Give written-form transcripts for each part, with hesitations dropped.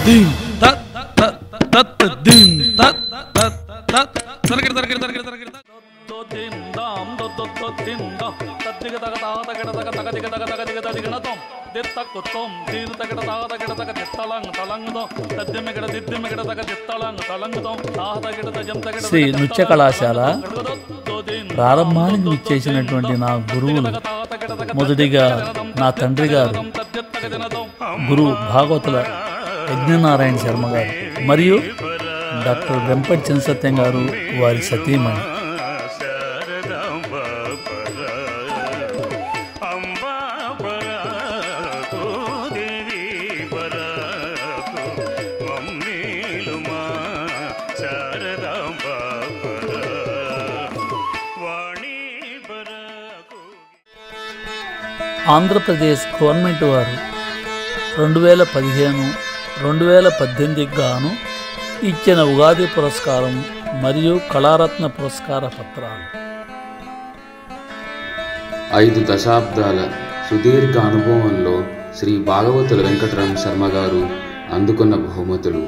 దిం తత్ తత్ తత్ దిం తత్ తత్ తత్ తరగడ తరగడ తరగడ తరగడ దో దిం దాం దో దో దో దిం దా తద్దిగ తగ తా తగడ తగ తగ దిగ తగ తగ దిగ తదిగన తం దిత్తకు తం దీన తగడ తా తగడ తగ దిత్తలంగ తలంగ దో తద్దిమెగడ దిద్దిమెగడ తగ దిత్తలంగ తలంగ తం తా తగడ తజం తగడ శ్రీ నృత్య కళాశాల ప్రారంభానికి ఇచ్చేసినటువంటి నా గురువులు మొదటిగా నా తండ్రి గారు గురు భాగవతుల యజ్ఞనారాయణ శర్మ గారు మరియు డాక్టర్ వెంపటి చినసత్యం గారు వారి సతీమణి. ఆంధ్రప్రదేశ్ గవర్నమెంట్ వారు 2015-2018 గాను ఇచ్చిన ఉగాది పురస్కారం మరియు కళారత్న పురస్కార పత్రాలు. 5 దశాబ్దాల సుదీర్ఘ అనుభవంలో శ్రీ భాగవతుల వెంకటరామ శర్మ గారు అందుకున్న బహుమతులు.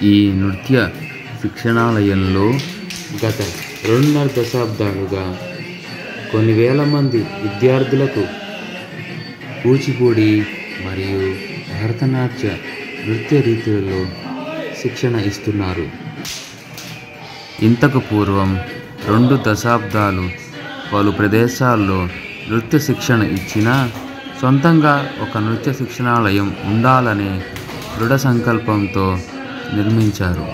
ఈ నృత్య శిక్షణాలయంలో గత 2.5 దశాబ్దాలుగా కొన్ని వేల మంది విద్యార్థులకు కూచిపూడి మరియు భరతనాట్య నృత్య రీతులలో శిక్షణ ఇస్తున్నారు. ఇంతకు పూర్వం 2 దశాబ్దాలు పలు ప్రదేశాల్లో నృత్య శిక్షణ ఇచ్చినా సొంతంగా ఒక నృత్య శిక్షణాలయం ఉండాలనే దృఢ సంకల్పంతో నిర్మించారు.